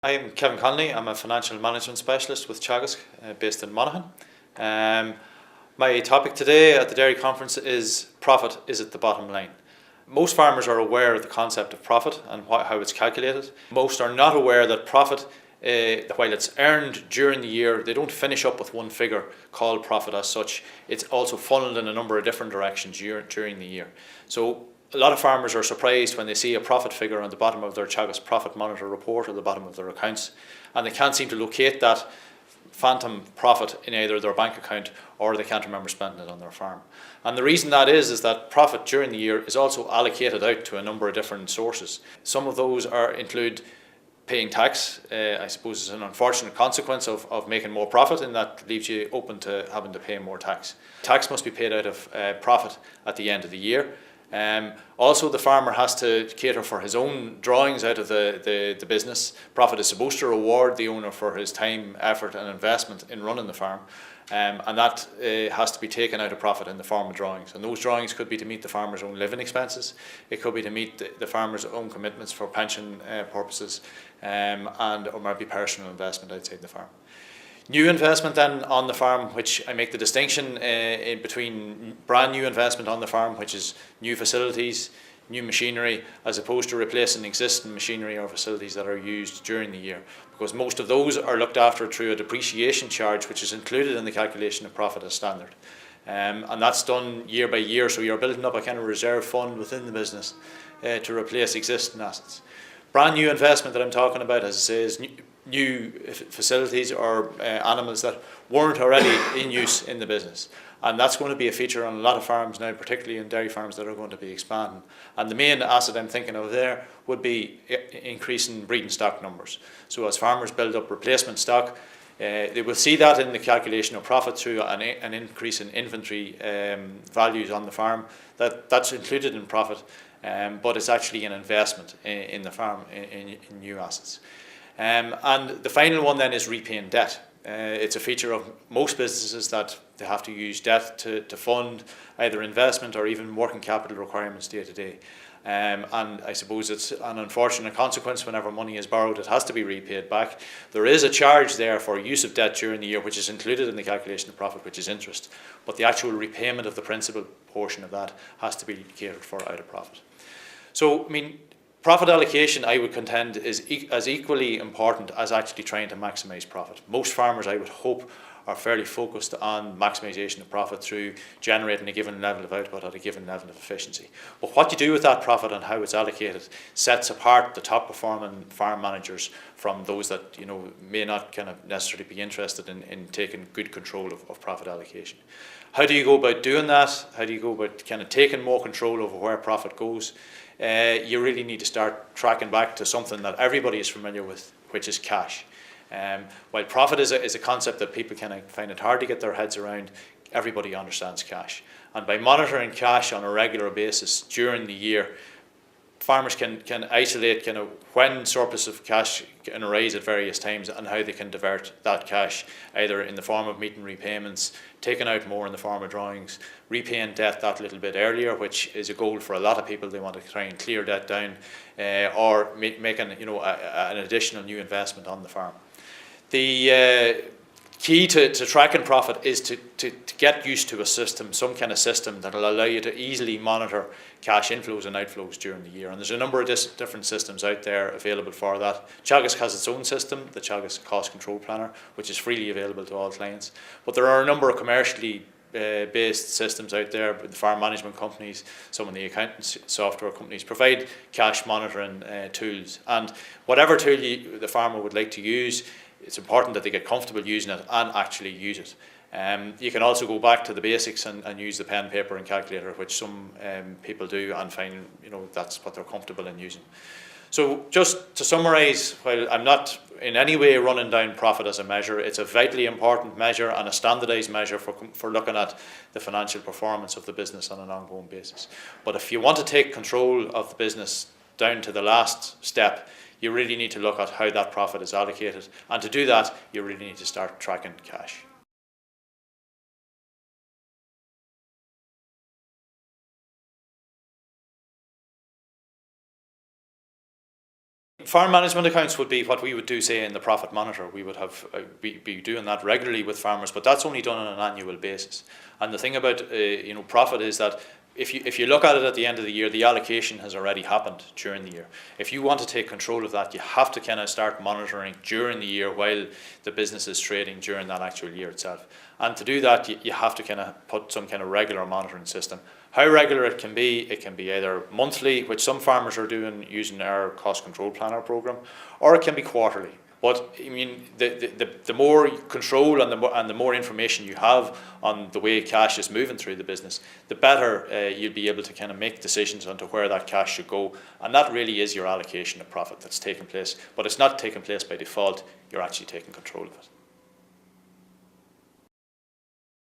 I'm Kevin Connolly. I'm a financial management specialist with Teagasc, based in Monaghan. My topic today at the Dairy Conference is profit is at the bottom line. Most farmers are aware of the concept of profit and how it's calculated. Most are not aware that profit, while it's earned during the year, they don't finish up with one figure called profit as such. It's also funneled in a number of different directions during the year. So a lot of farmers are surprised when they see a profit figure on the bottom of their Teagasc Profit Monitor report or the bottom of their accounts, and they can't seem to locate that phantom profit in either their bank account or they can't remember spending it on their farm. And the reason that is that profit during the year is also allocated out to a number of different sources. Some of those include paying tax. I suppose is an unfortunate consequence of making more profit, and that leaves you open to having to pay more tax. Tax must be paid out of profit at the end of the year. Also, the farmer has to cater for his own drawings out of the business. Profit is supposed to reward the owner for his time, effort and investment in running the farm, and that has to be taken out of profit in the form of drawings. And those drawings could be to meet the farmer's own living expenses, it could be to meet the farmer's own commitments for pension purposes, or maybe personal investment outside the farm. New investment then on the farm, which I make the distinction in between brand new investment on the farm, which is new facilities, new machinery, as opposed to replacing existing machinery or facilities that are used during the year, because most of those are looked after through a depreciation charge, which is included in the calculation of profit as standard. And that's done year by year, so you're building up a kind of reserve fund within the business to replace existing assets. Brand new investment that I'm talking about, as I say, is new facilities or animals that weren't already in use in the business. And that's going to be a feature on a lot of farms now, particularly in dairy farms that are going to be expanding. And the main asset I'm thinking of there would be increasing breeding stock numbers. So as farmers build up replacement stock, they will see that in the calculation of profit through an increase in inventory values on the farm. That's included in profit, but it's actually an investment in the farm in new assets. And the final one then is repaying debt. It's a feature of most businesses that they have to use debt to fund either investment or even working capital requirements day to day. And I suppose it's an unfortunate consequence whenever money is borrowed, it has to be repaid back. There is a charge there for use of debt during the year, which is included in the calculation of profit, which is interest. But the actual repayment of the principal portion of that has to be catered for out of profit. So, I mean, profit allocation, I would contend, is as equally important as actually trying to maximise profit. Most farmers, I would hope, are fairly focused on maximisation of profit through generating a given level of output at a given level of efficiency. But what you do with that profit and how it's allocated sets apart the top performing farm managers from those that may not kind of necessarily be interested in taking good control of profit allocation. How do you go about doing that? How do you go about kind of taking more control over where profit goes? You really need to start tracking back to something that everybody is familiar with, which is cash. While profit is a concept that people kind of find it hard to get their heads around, everybody understands cash. And by monitoring cash on a regular basis during the year, farmers can isolate kind of when surplus of cash can arise at various times and how they can divert that cash, either in the form of meeting repayments, taking out more in the form of drawings, repaying debt that little bit earlier, which is a goal for a lot of people. They want to try and clear debt down, or making an additional new investment on the farm. The key to tracking profit is to get used to a system, some kind of system that will allow you to easily monitor cash inflows and outflows during the year. And there's a number of different systems out there available for that. Teagasc has its own system, the Teagasc Cost Control Planner, which is freely available to all clients. But there are a number of commercially based systems out there. The farm management companies, some of the accounting software companies provide cash monitoring tools. And whatever tool the farmer would like to use, it's important that they get comfortable using it and actually use it. You can also go back to the basics and use the pen, paper and calculator, which some people do and find that's what they're comfortable in using. So just to summarise, while I'm not in any way running down profit as a measure, it's a vitally important measure and a standardised measure for looking at the financial performance of the business on an ongoing basis. But if you want to take control of the business down to the last step, you really need to look at how that profit is allocated, and to do that you really need to start tracking cash. farm management accounts would be what we would do, say, in the profit monitor. We would have be doing that regularly with farmers, but that's only done on an annual basis. And the thing about profit is that if you look at it at the end of the year, the allocation has already happened during the year. If you want to take control of that, you have to kind of start monitoring during the year while the business is trading during that actual year itself. And to do that, you have to kind of put some kind of regular monitoring system. How regular it can be either monthly, which some farmers are doing using our cost control planner program, or it can be quarterly. But I mean, the more control and the more information you have on the way cash is moving through the business, the better you'll be able to kind of make decisions onto where that cash should go. And that really is your allocation of profit that's taking place. But it's not taking place by default. You're actually taking control of it.